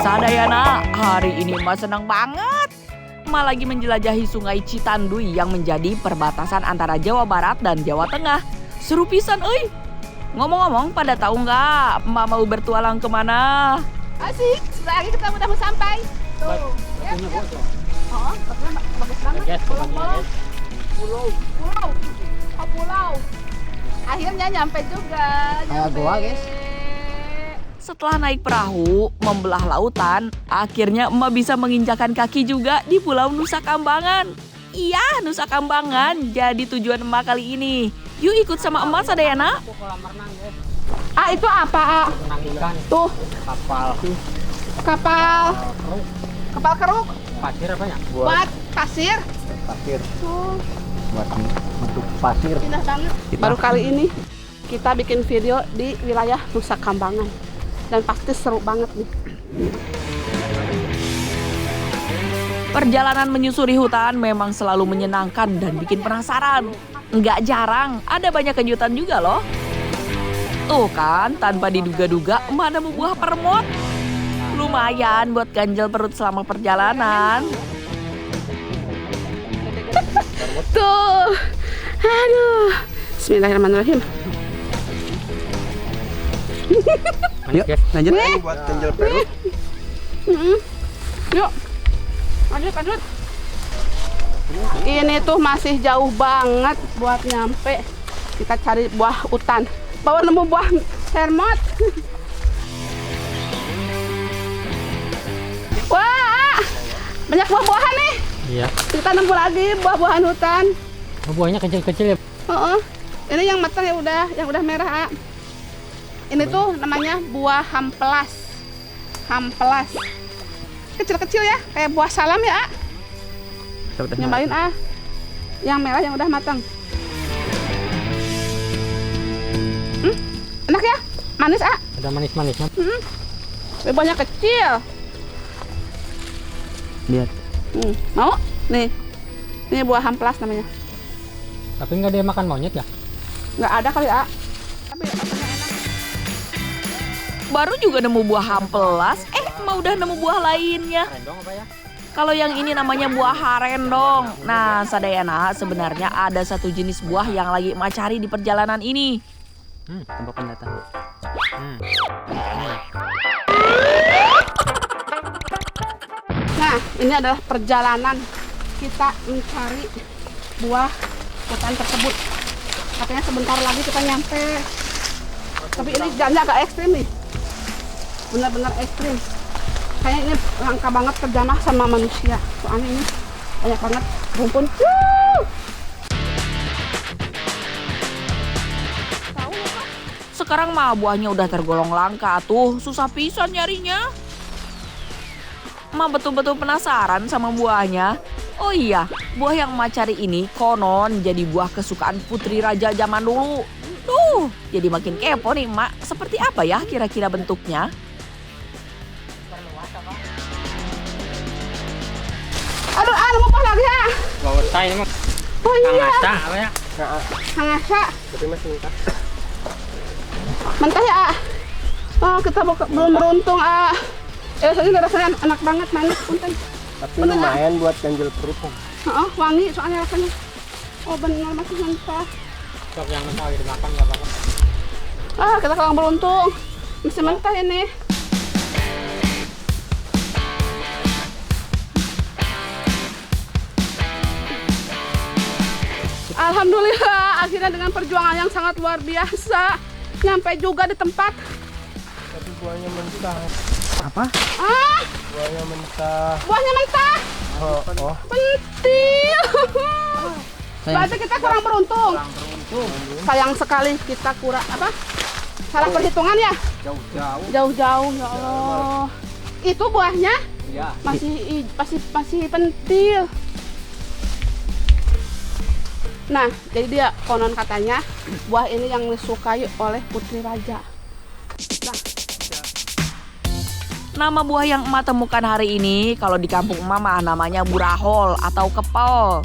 Sadayana, hari ini emak senang banget. Emak lagi menjelajahi sungai Citanduy yang menjadi perbatasan antara Jawa Barat dan Jawa Tengah. Seru pisan, euy. Ngomong-ngomong, pada tahu nggak emak mau bertualang kemana? Asik, sebentar lagi kita udah mau sampai. Tuh, ya. Oh, bagus banget. Pulau. Oh, pulau. Akhirnya nyampe juga. Kayak gua, guys. Setelah naik perahu, membelah lautan, akhirnya emak bisa menginjakan kaki juga di Pulau Nusa Kambangan. Iya, Nusa Kambangan jadi tujuan emak kali ini. Yuk ikut sama emak Sadayana. Ah, itu apa, Renang ikan, Tuh, kapal, kapal keruk pasir apa ya? buat pasir. Pasir, Tuh, buat bentuk pasir. indah banget. Baru kali ini kita bikin video di wilayah Nusa Kambangan. Dan pasti seru banget nih. Perjalanan menyusuri hutan memang selalu menyenangkan dan bikin penasaran. Nggak jarang, ada banyak kejutan juga loh. Tuh kan, tanpa diduga-duga, emak nemu buah permot. Lumayan buat ganjel perut selama perjalanan. Tuh, aduh. Bismillahirrahmanirrahim. Yuk, lanjut. Buat ganjel perut. Yuk, lanjut. Ini tuh masih jauh banget buat nyampe. Kita cari buah hutan. Bawa nemu buah sermot. Wah, banyak buah-buahan nih. Iya. Kita nemu lagi buah-buahan hutan. Oh, buahnya kecil-kecil ya. Ini yang matang yang udah merah. Ini tuh namanya buah hampelas. Hampelas. Kecil-kecil ya, kayak buah salam ya. Nyobain yang merah yang udah matang. Enak ya? Manis Ada manis-manisnya. Buahnya kecil. Lihat. Mau? Nih. Ini buah hampelas namanya. Tapi nggak dia makan monyet ya? Nggak ada kali Tapi rasanya enak. Baru juga nemu buah hampelas, emak udah nemu buah lainnya. Rendong apa ya? Kalau yang ini namanya buah harendong. Nah, Sadayana, sebenarnya ada satu jenis buah yang lagi emak cari di perjalanan ini. Tempat pendatang. Nah, ini adalah perjalanan kita mencari buah hutan tersebut. Katanya sebentar lagi kita nyampe. Tapi ini jalannya agak ekstrim nih. Benar-benar ekstrim. Kayaknya ini langka banget terjamah sama manusia. Soalnya ini banyak banget rumpun. Sekarang mah buahnya udah tergolong langka tuh, susah pisan nyarinya. Emak betul-betul penasaran sama buahnya. Oh iya, buah yang emak cari ini konon jadi buah kesukaan putri raja zaman dulu. Tuh, jadi makin kepo nih emak, seperti apa ya kira-kira bentuknya? Aduh, nemu buah lagi ya. Gak usah ini mah. Oh iya, Angasa apa ya? hangasa. Tapi masih mentah. Mentah ya. Oh, kita belum beruntung soalnya rasanya enak banget, manis, punten. Tapi Bener, lumayan buat ganjel perut. Wangi soalnya rasanya. Oh benar, masih mentah. Sok yang mentah lagi dimakan nggak apa-apa. Kita kurang beruntung. Masih mentah ini. Alhamdulillah, akhirnya dengan perjuangan yang sangat luar biasa nyampe juga di tempat. Tapi buahnya mentah. Apa? Buahnya mentah. Buahnya mentah. Oh. Pentil. Berarti kita kurang beruntung. Sayang sekali kita salah perhitungan ya. Jauh-jauh ya Allah. Itu buahnya Iya. masih pentil. Nah, jadi dia konon katanya buah ini yang disukai oleh putri raja. Nama buah yang emak temukan hari ini kalau di kampung emak mah namanya burahol atau kepel.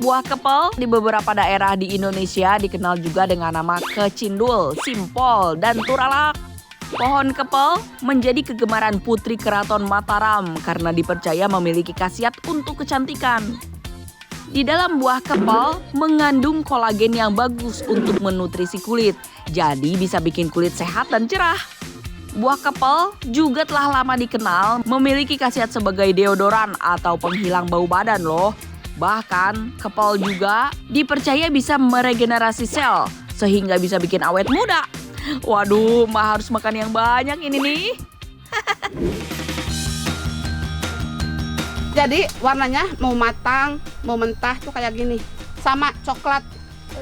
Buah kepel di beberapa daerah di Indonesia dikenal juga dengan nama kecindul, simpol, dan turalak. Pohon kepel menjadi kegemaran putri keraton Mataram karena dipercaya memiliki khasiat untuk kecantikan. Di dalam buah kepel mengandung kolagen yang bagus untuk menutrisi kulit, jadi bisa bikin kulit sehat dan cerah. Buah kepel juga telah lama dikenal memiliki khasiat sebagai deodoran atau penghilang bau badan loh. Bahkan kepel juga dipercaya bisa meregenerasi sel sehingga bisa bikin awet muda. Waduh, Mak harus makan yang banyak ini nih. Jadi warnanya mau matang, mau mentah tuh kayak gini. Sama coklat.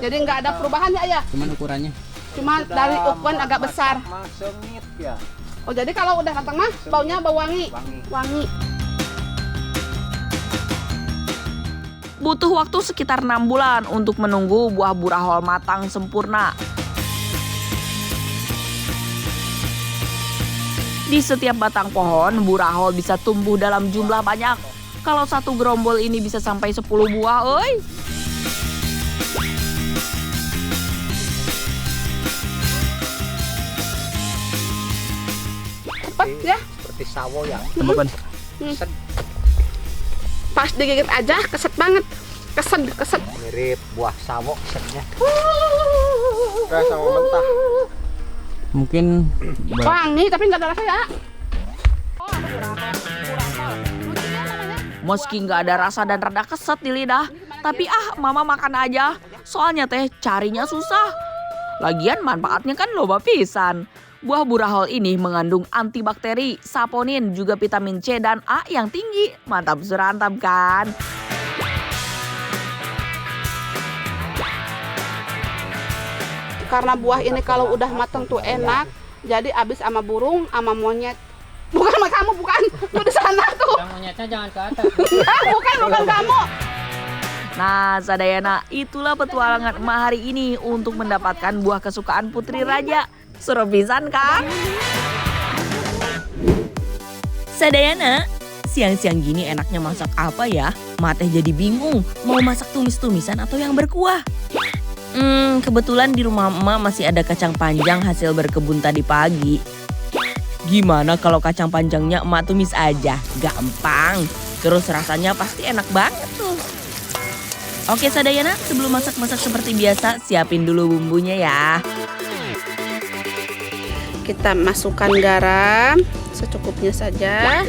Jadi nggak ada perubahan ya Ayah? Cuman ukurannya. Cuma dari ukuran agak besar. Sengit ya. Oh jadi kalau udah matang mah baunya bau wangi. Wangi. Butuh waktu sekitar 6 bulan untuk menunggu buah burahol matang sempurna. Di setiap batang pohon, burahol bisa tumbuh dalam jumlah banyak. Kalau satu gerombol ini bisa sampai 10 buah, oi. Cepet ya. Seperti sawo ya. Temukan. Pas digigit aja keset banget. Keset. Mirip buah sawo kesannya. Kayak sama mentah. Mungkin Wangi tapi nggak ada rasa ya. Meski nggak ada rasa dan rada keset di lidah, tapi Mama makan aja. Soalnya teh carinya susah. Lagian manfaatnya kan loba pisan. Buah burahol ini mengandung antibakteri, saponin, juga vitamin C dan A yang tinggi. Mantap surantap kan? Karena buah ini kalau udah matang tuh enak. Jadi abis sama burung, sama monyet. Bukan sama kamu, bukan. Lu di sana tuh. yang monyetnya jangan ke atas. Bukan kamu. Nah, Sadayana, itulah petualangan emak hari ini untuk mendapatkan buah kesukaan Putri Raja. Seru pisan kan? Sadayana, siang-siang gini enaknya masak apa ya? Emak teh jadi bingung, mau masak tumis-tumisan atau yang berkuah? Kebetulan di rumah emak masih ada kacang panjang hasil berkebun tadi pagi. Gimana kalau kacang panjangnya emak tumis aja? Gampang. Terus rasanya pasti enak banget tuh. Oke Sadayana, sebelum masak-masak seperti biasa, siapin dulu bumbunya ya. Kita masukkan garam secukupnya saja.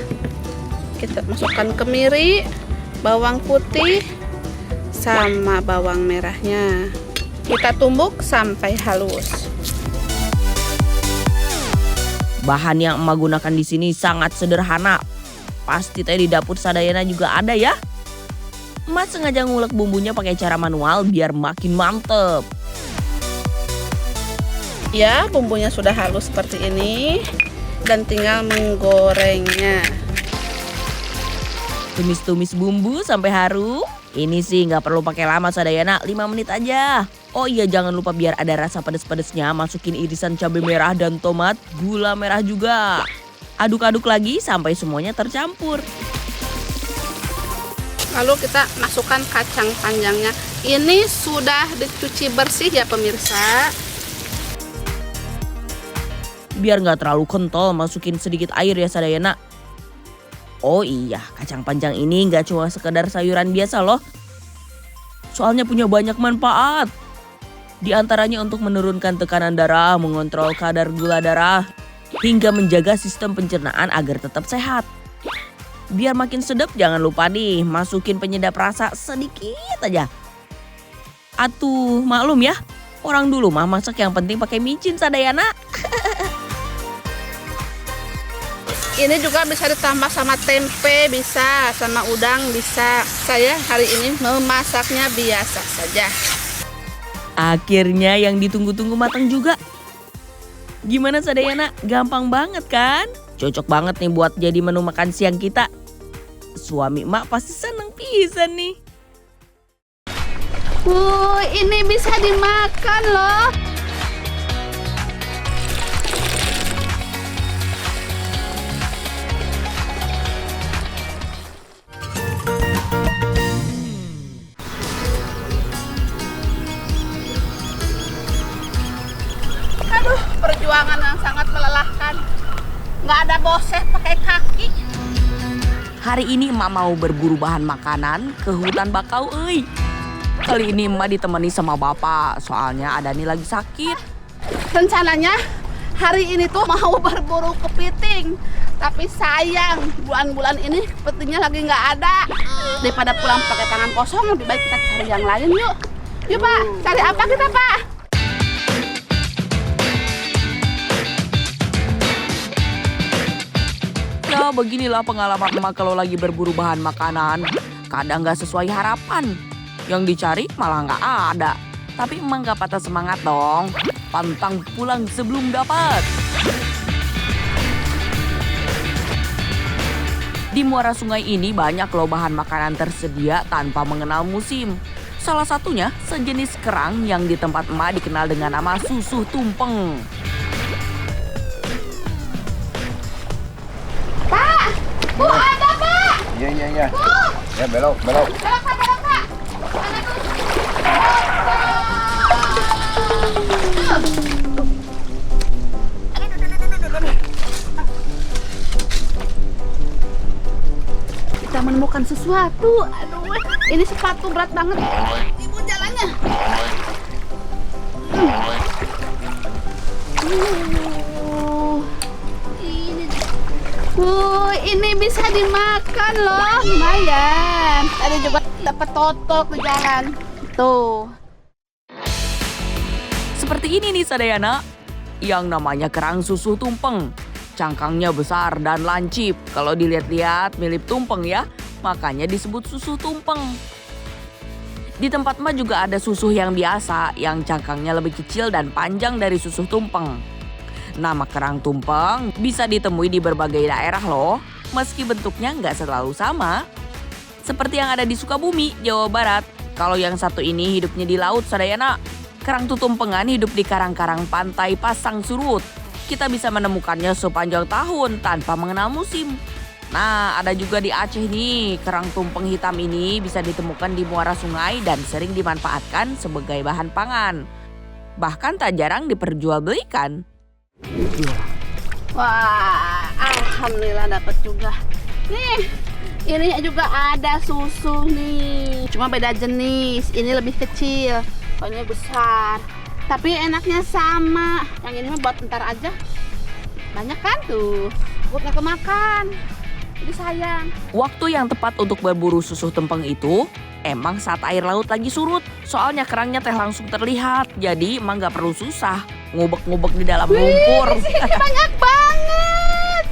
Kita masukkan kemiri, bawang putih, sama bawang merahnya. Kita tumbuk sampai halus. Bahan yang emak gunakan di sini sangat sederhana. Pasti tadi di dapur Sadayana juga ada ya. Emak sengaja ngulek bumbunya pakai cara manual biar makin mantep. Ya, bumbunya sudah halus seperti ini. Dan tinggal menggorengnya. Tumis-tumis bumbu sampai harum. Ini sih nggak perlu pakai lama Sadayana, 5 menit aja. Oh iya, jangan lupa biar ada rasa pedes-pedesnya, masukin irisan cabai merah dan tomat, gula merah juga. Aduk-aduk lagi sampai semuanya tercampur. Lalu kita masukkan kacang panjangnya. Ini sudah dicuci bersih ya pemirsa. Biar nggak terlalu kental, masukin sedikit air ya Sadayana. Oh iya, kacang panjang ini nggak cuma sekedar sayuran biasa loh. Soalnya punya banyak manfaat. Di antaranya untuk menurunkan tekanan darah, mengontrol kadar gula darah, hingga menjaga sistem pencernaan agar tetap sehat. Biar makin sedap, jangan lupa nih masukin penyedap rasa sedikit aja. Atuh, maklum ya, orang dulu mah masak yang penting pakai micin Sadayana. Ini juga bisa ditambah sama tempe, bisa sama udang, bisa. Saya hari ini memasaknya biasa saja. Akhirnya yang ditunggu-tunggu matang juga. Gimana Sadayana? Gampang banget kan? Cocok banget nih buat jadi menu makan siang kita. Suami emak pasti seneng pisan nih. Ini bisa dimakan loh. perjuangan yang sangat melelahkan. Nggak ada boseh pakai kaki. Hari ini emak mau berburu bahan makanan ke hutan bakau, euy. Kali ini emak ditemani sama bapak, soalnya Adani lagi sakit. Rencananya hari ini tuh mau berburu kepiting. Tapi sayang, bulan-bulan ini kepitingnya lagi nggak ada. Daripada pulang pakai tangan kosong, lebih baik kita cari yang lain yuk. Yuk Pak, cari apa kita Pak? Ya beginilah pengalaman emak kalau lagi berburu bahan makanan. Kadang nggak sesuai harapan. Yang dicari malah nggak ada. Tapi emang nggak patah semangat dong. Pantang pulang sebelum dapat. Di muara sungai ini banyak loh bahan makanan tersedia tanpa mengenal musim. Salah satunya sejenis kerang yang di tempat emak dikenal dengan nama susuh tumpeng. Pak, ada Pak. Iya. Ya belok. Belok Pak. Kita menemukan sesuatu. Aduh, ini sepatu berat banget. Ibu jalannya. Ini bisa dimakan loh, lumayan. Tadi juga dapat totok di jalan. Tuh. Seperti ini nih Sadayana, yang namanya kerang susuh tumpeng. Cangkangnya besar dan lancip. Kalau dilihat-lihat mirip tumpeng ya, makanya disebut susuh tumpeng. Di tempat emak juga ada susuh yang biasa, yang cangkangnya lebih kecil dan panjang dari susuh tumpeng. Nama kerang tumpeng bisa ditemui di berbagai daerah loh, meski bentuknya nggak selalu sama. Seperti yang ada di Sukabumi, Jawa Barat. Kalau yang satu ini hidupnya di laut, Sadayana. Kerang tutumpengan hidup di karang-karang pantai pasang surut. Kita bisa menemukannya sepanjang tahun tanpa mengenal musim. Nah, ada juga di Aceh nih, kerang tumpeng hitam ini bisa ditemukan di muara sungai dan sering dimanfaatkan sebagai bahan pangan. Bahkan tak jarang diperjualbelikan. Wah, alhamdulillah dapat juga. Nih, ini juga ada susu nih. Cuma beda jenis. Ini lebih kecil, ini besar. Tapi enaknya sama. Yang ini mah buat ntar aja. Banyak kan tuh. Buat nggak kemakan. Jadi sayang. Waktu yang tepat untuk berburu susuh tumpeng itu emang saat air laut lagi surut. Soalnya kerangnya teh langsung terlihat. Jadi emang nggak perlu susah ngubek-ngubek di dalam lumpur. Di sini banyak banget.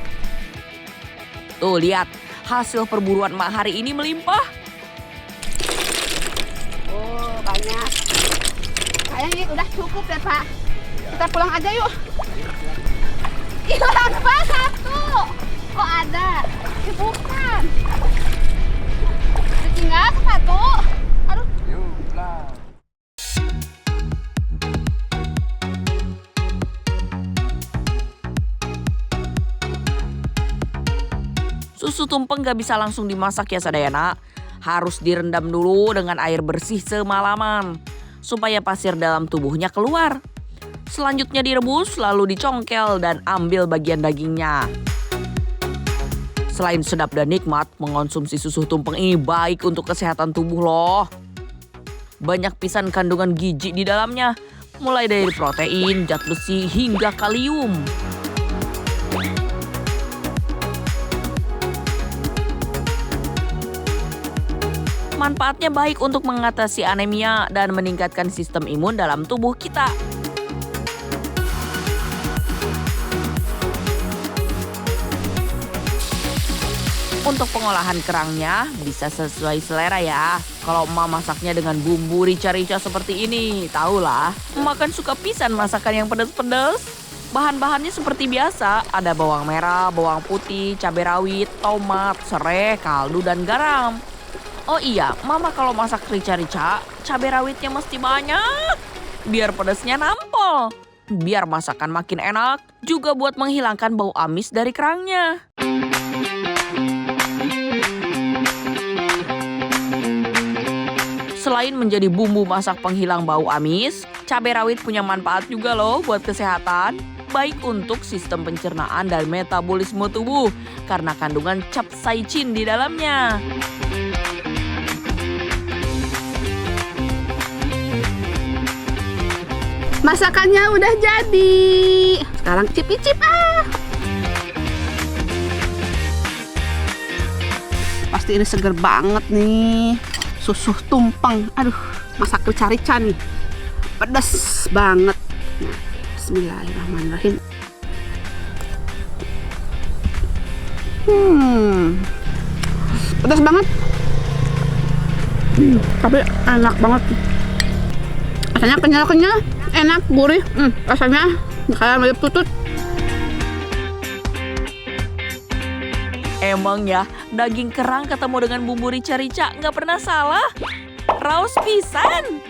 Tuh lihat, hasil perburuan emak hari ini melimpah. Oh, banyak. Kayaknya udah cukup deh Pak. Kita pulang aja yuk. Hilang Pak satu. Oh ada. Bukan. Tinggal satu. Aduh. Susu tumpeng gak bisa langsung dimasak ya Sadayana. Harus direndam dulu dengan air bersih semalaman. Supaya pasir dalam tubuhnya keluar. Selanjutnya direbus lalu dicongkel dan ambil bagian dagingnya. Selain sedap dan nikmat, mengonsumsi susu tumpeng ini baik untuk kesehatan tubuh loh. Banyak pisan kandungan gizi di dalamnya. Mulai dari protein, zat besi, hingga kalium. Manfaatnya baik untuk mengatasi anemia dan meningkatkan sistem imun dalam tubuh kita. Untuk pengolahan kerangnya bisa sesuai selera ya. Kalau emak masaknya dengan bumbu rica-rica seperti ini, tahulah. Emak kan suka pisan masakan yang pedas-pedas. Bahan-bahannya seperti biasa, ada bawang merah, bawang putih, cabai rawit, tomat, serai, kaldu, dan garam. Oh iya, mama kalau masak rica-rica, cabai rawitnya mesti banyak. Biar pedasnya nampol. Biar masakan makin enak, juga buat menghilangkan bau amis dari kerangnya. Selain menjadi bumbu masak penghilang bau amis, cabai rawit punya manfaat juga loh buat kesehatan. baik untuk sistem pencernaan dan metabolisme tubuh karena kandungan capsaicin di dalamnya. Masakannya udah jadi. Sekarang icip-icip Pasti ini seger banget nih. Susu tumpeng. Aduh, masak rica-rica nih. Pedas banget. Nah, bismillahirrahmanirrahim. Pedas banget. Tapi enak banget. Rasanya kenyal-kenyal, enak, gurih. Rasanya kayak mirip tutut. Emang ya, daging kerang ketemu dengan bumbu rica-rica nggak pernah salah. Raos pisan.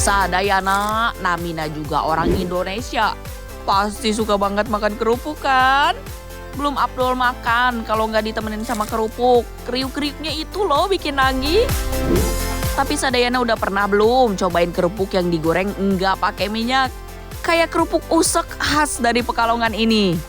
Sadayana, Namina juga orang Indonesia. Pasti suka banget makan kerupuk kan? Belum Abdul makan kalau nggak ditemenin sama kerupuk. Kriuk-kriuknya itu loh bikin nagih. Tapi Sadayana udah pernah belum cobain kerupuk yang digoreng nggak pakai minyak? Kayak kerupuk usek khas dari Pekalongan ini.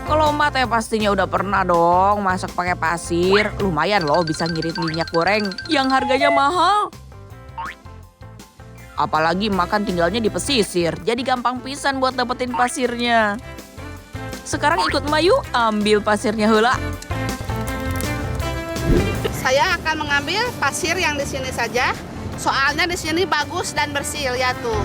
Kalau Mbak teh pastinya udah pernah dong masak pakai pasir. Lumayan loh bisa ngirit minyak goreng yang harganya mahal. Apalagi makan tinggalnya di pesisir, jadi gampang pisan buat dapetin pasirnya. Sekarang ikut Mayu ambil pasirnya heula. Saya akan mengambil pasir yang di sini saja. Soalnya di sini bagus dan bersih, lihat tuh.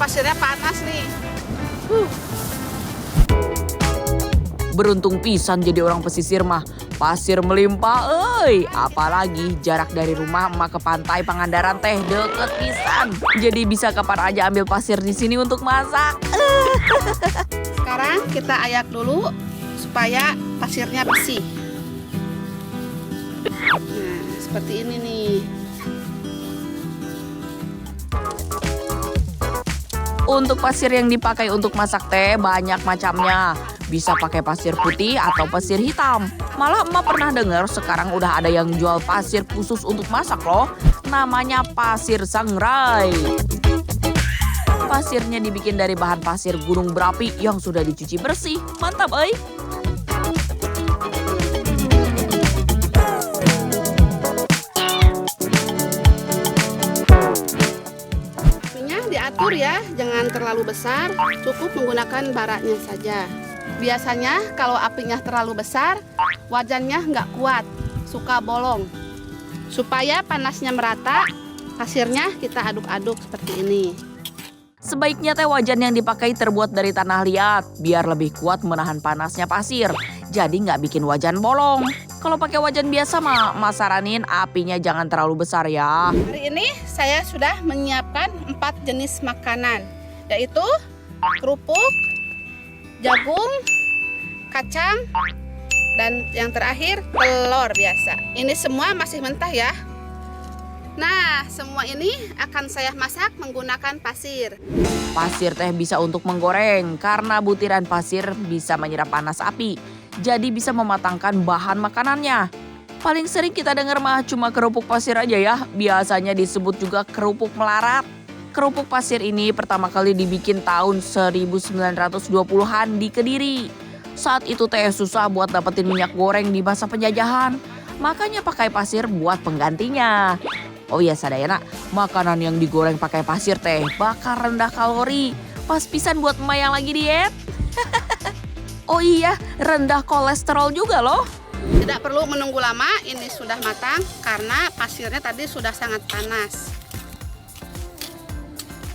Pasirnya panas nih. Beruntung pisan jadi orang pesisir mah. Pasir melimpah, apalagi jarak dari rumah emak ke pantai Pangandaran teh deket pisan. Jadi bisa kapan aja ambil pasir di sini untuk masak. Sekarang kita ayak dulu supaya pasirnya bersih. Nah, seperti ini nih. Untuk pasir yang dipakai untuk masak teh banyak macamnya. Bisa pakai pasir putih atau pasir hitam. Malah emak pernah dengar sekarang udah ada yang jual pasir khusus untuk masak loh. Namanya pasir sangrai. Pasirnya dibikin dari bahan pasir gunung berapi yang sudah dicuci bersih. Mantap, Diatur ya, jangan terlalu besar, cukup menggunakan baraknya saja. Biasanya kalau apinya terlalu besar, wajannya nggak kuat, suka bolong. Supaya panasnya merata, pasirnya kita aduk-aduk seperti ini. Sebaiknya teh wajan yang dipakai terbuat dari tanah liat, biar lebih kuat menahan panasnya pasir. Jadi nggak bikin wajan bolong. Kalau pakai wajan biasa mah, saranin apinya jangan terlalu besar ya. Hari ini saya sudah menyiapkan 4 jenis makanan, yaitu kerupuk, jagung, kacang, dan yang terakhir telur biasa. Ini semua masih mentah ya. Nah, semua ini akan saya masak menggunakan pasir. Pasir teh bisa untuk menggoreng karena butiran pasir bisa menyerap panas api. Jadi bisa mematangkan bahan makanannya. Paling sering kita dengar mah cuma kerupuk pasir aja ya. Biasanya disebut juga kerupuk melarat. Kerupuk pasir ini pertama kali dibikin tahun 1920-an di Kediri. Saat itu teh susah buat dapetin minyak goreng di masa penjajahan. Makanya pakai pasir buat penggantinya. Oh iya Sadayana, makanan yang digoreng pakai pasir teh bakal rendah kalori. Pas pisan buat emak yang lagi diet. Oh iya, rendah kolesterol juga loh. Tidak perlu menunggu lama, ini sudah matang karena pasirnya tadi sudah sangat panas.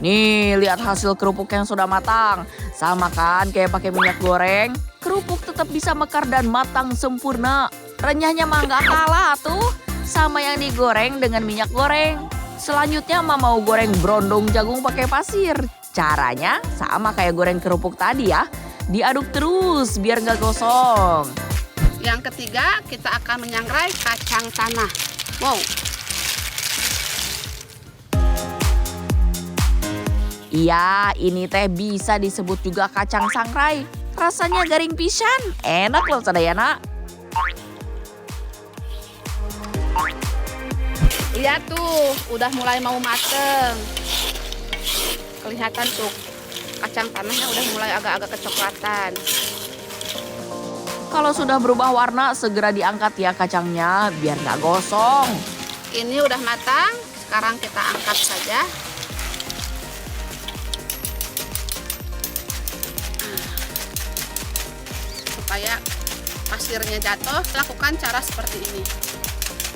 Nih, lihat hasil kerupuk yang sudah matang. Sama kan kayak pakai minyak goreng. Kerupuk tetap bisa mekar dan matang sempurna. Renyahnya mah nggak kalah tuh sama yang digoreng dengan minyak goreng. Selanjutnya mah mau goreng brondong jagung pakai pasir. Caranya sama kayak goreng kerupuk tadi ya. Diaduk terus biar nggak gosong. Yang ketiga, kita akan menyangrai kacang tanah. Wow. Iya, ini teh bisa disebut juga kacang sangrai. Rasanya garing pisan, enak loh sadayana. Lihat tuh, udah mulai mau mateng. Kelihatan tuh, kacang tanahnya udah mulai agak-agak kecoklatan. Kalau sudah berubah warna, segera diangkat ya kacangnya biar nggak gosong. Ini udah matang, sekarang kita angkat saja. Supaya pasirnya jatuh, lakukan cara seperti ini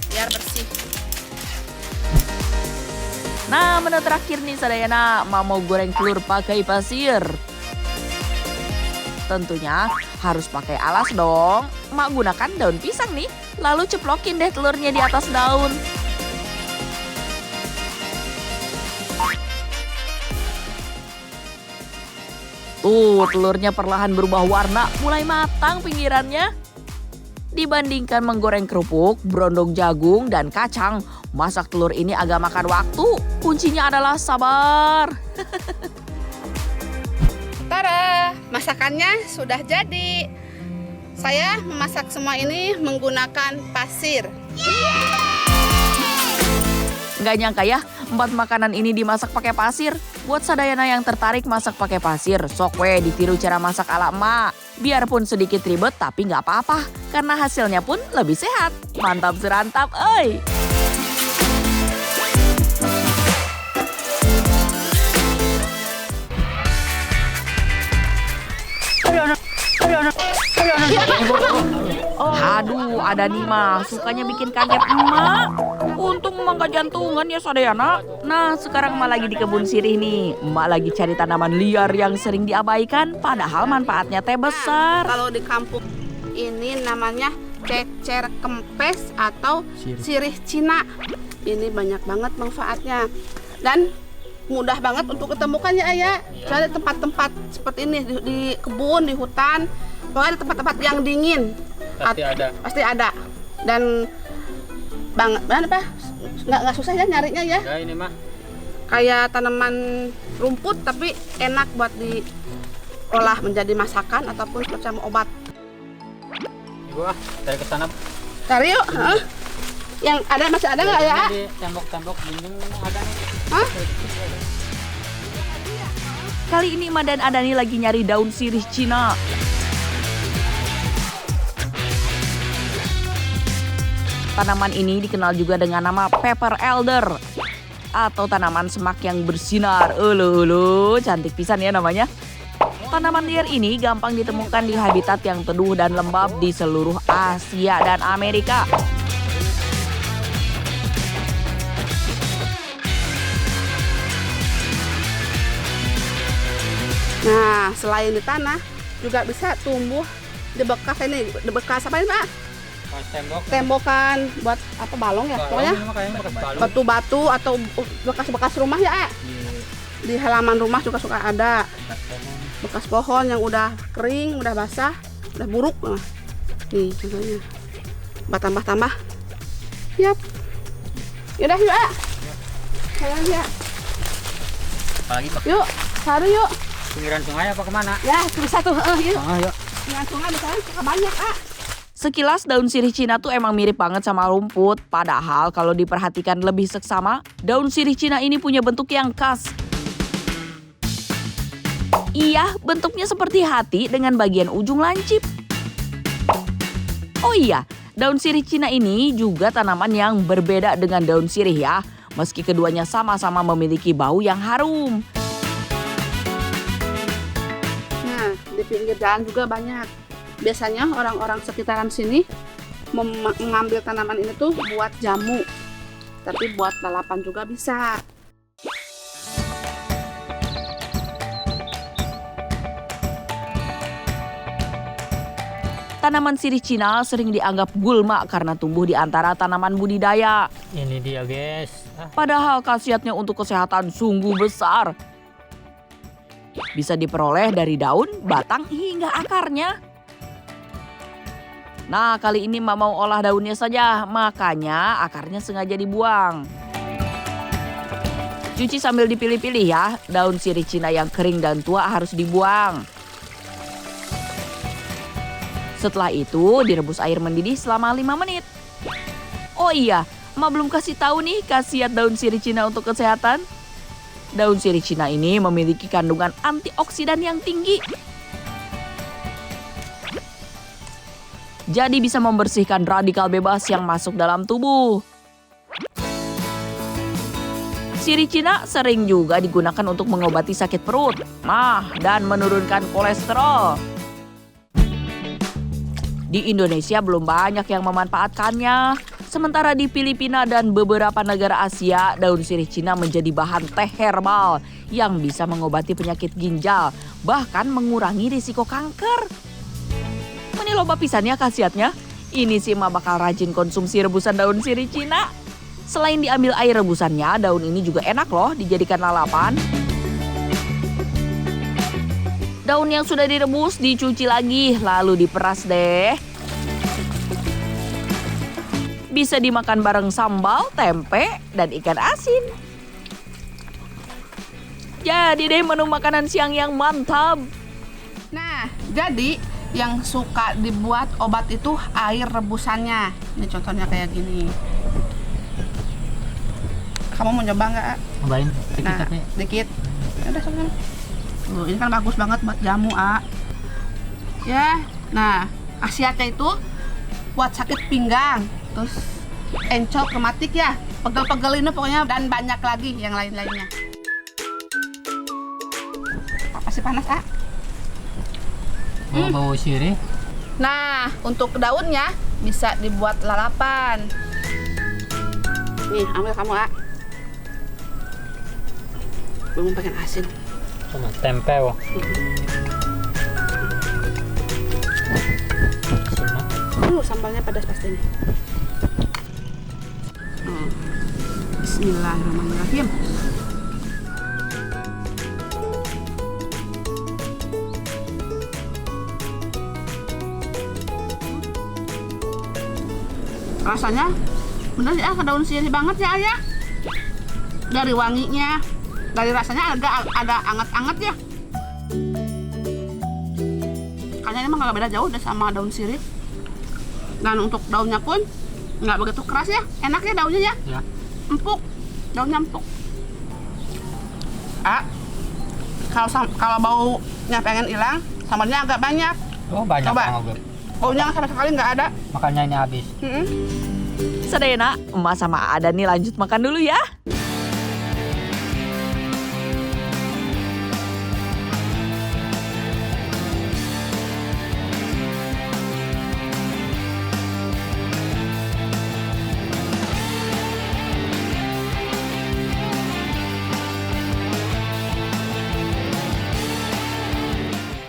biar bersih. Nah, menu terakhir nih sadayana, mau goreng telur pakai pasir. Tentunya harus pakai alas dong. Mak gunakan daun pisang nih, lalu ceplokin deh telurnya di atas daun. Tuh, telurnya perlahan berubah warna, mulai matang pinggirannya. Dibandingkan menggoreng kerupuk, berondong jagung, dan kacang, masak telur ini agak makan waktu. Kuncinya adalah sabar. Tada, masakannya sudah jadi. Saya memasak semua ini menggunakan pasir. Nggak nyangka ya, 4 makanan ini dimasak pakai pasir. Buat sadayana yang tertarik masak pakai pasir, sok we ditiru cara masak ala emak. Biarpun sedikit ribet tapi nggak apa-apa, karena hasilnya pun lebih sehat. Mantap serantap, oi! Aduh, ada nih mah, sukanya bikin kaget emak. Untung emak gak jantungan ya sadayana. Nah, sekarang emak lagi di kebun sirih nih. Emak lagi cari tanaman liar yang sering diabaikan, padahal manfaatnya teh besar. Kalau di kampung ini namanya cecer kempes atau sirih Cina. Ini banyak banget manfaatnya. Dan mudah banget untuk ditemukan ya Ayah. Ada tempat-tempat seperti ini di kebun, di hutan. Pokoknya ada tempat-tempat yang dingin. Pasti ada. Dan banget apa? Nggak susah ya nyarinya ya. Nah, ini mah Kayak tanaman rumput tapi enak buat diolah menjadi masakan ataupun macam obat. Ibu cari ke sana. Cari yuk. Hah? Yang ada masih ada nggak ya? Di tembok-tembok dinding ada nih. Hah? Kali ini Emak dan Adani lagi nyari daun sirih Cina. Tanaman ini dikenal juga dengan nama pepper elder atau tanaman semak yang bersinar. Ulu, cantik pisan ya namanya. Tanaman liar ini gampang ditemukan di habitat yang teduh dan lembab di seluruh Asia dan Amerika. Nah, selain di tanah juga bisa tumbuh di bekas ini, di bekas apa ini Pak? Pas tembok. Tembokan buat apa balong ya? Pokoknya Ini mah kayaknya bekas balon. batu-batu atau bekas-bekas rumah ya. Di halaman rumah juga suka ada bekas pohon yang udah kering, udah basah, udah buruk. Nah, nih contohnya. Tambah-tambah. Yap. Yaudah yuk, A. Jalan ya. Apalagi pak Yuk, cari yuk. pinggiran sungai apa kemana? Ya, bisa tuh. Yuk. Yuk. Dengan sungai misalnya suka banyak, A. Sekilas daun sirih Cina tuh emang mirip banget sama rumput. Padahal kalau diperhatikan lebih seksama, daun sirih Cina ini punya bentuk yang khas. Iya, bentuknya seperti hati dengan bagian ujung lancip. Oh iya, daun sirih Cina ini juga tanaman yang berbeda dengan daun sirih ya. Meski keduanya sama-sama memiliki bau yang harum. Nah, di pinggir jalan juga banyak. Biasanya orang-orang sekitaran sini mengambil tanaman ini tuh buat jamu. Tapi buat lalapan juga bisa. Tanaman sirih Cina sering dianggap gulma karena tumbuh di antara tanaman budidaya. Ini dia guys. Padahal khasiatnya untuk kesehatan sungguh besar. Bisa diperoleh dari daun, batang, hingga akarnya. Nah, kali ini Mak mau olah daunnya saja, makanya akarnya sengaja dibuang. Cuci sambil dipilih-pilih ya, daun sirih Cina yang kering dan tua harus dibuang. Setelah itu direbus air mendidih selama 5 menit. Oh iya, Mak belum kasih tahu nih khasiat daun sirih Cina untuk kesehatan. Daun sirih Cina ini memiliki kandungan antioksidan yang tinggi. Jadi bisa membersihkan radikal bebas yang masuk dalam tubuh. Sirih Cina sering juga digunakan untuk mengobati sakit perut, dan menurunkan kolesterol. Di Indonesia belum banyak yang memanfaatkannya. Sementara di Filipina dan beberapa negara Asia, daun sirih Cina menjadi bahan teh herbal yang bisa mengobati penyakit ginjal, bahkan mengurangi risiko kanker. Ini loba pisannya khasiatnya. Ini sih Mak bakal rajin konsumsi rebusan daun sirih Cina. Selain diambil air rebusannya, daun ini juga enak loh dijadikan lalapan. Daun yang sudah direbus dicuci lagi, lalu diperas deh. Bisa dimakan bareng sambal, tempe, dan ikan asin. Jadi deh menu makanan siang yang mantap. Nah, jadi yang suka dibuat obat itu air rebusannya. Ini contohnya kayak gini. Kamu mau coba nggak? Cobain dikit Nah, tapi. dikit. Ya udah sama. Ini kan bagus banget buat jamu, Ya, nah khasiatnya itu buat sakit pinggang, terus encok rematik ya, pegel-pegel ini pokoknya, dan banyak lagi yang lain-lainnya. Masih panas, Bau sirih. Nah, untuk daunnya bisa dibuat lalapan. Nih, ambil kamu, belum pengen asin. Sama tempe. Sambalnya pedas pasti nih. Bismillahirrahmanirrahim. Rasanya bener ya, daun sirih banget ya Ayah. Dari wanginya, dari rasanya agak ada anget-anget ya. Kayaknya emang nggak beda jauh deh sama daun sirih. Dan untuk daunnya pun nggak begitu keras ya, enak ya daunnya ya. Ya. Empuk, daunnya empuk. Kalau baunya pengen hilang, sambalnya agak banyak. Oh, banyak Coba. banget. Baunya sama sekali nggak ada. Makanya ini habis. Sedena, Emak sama Adan nih lanjut makan dulu ya.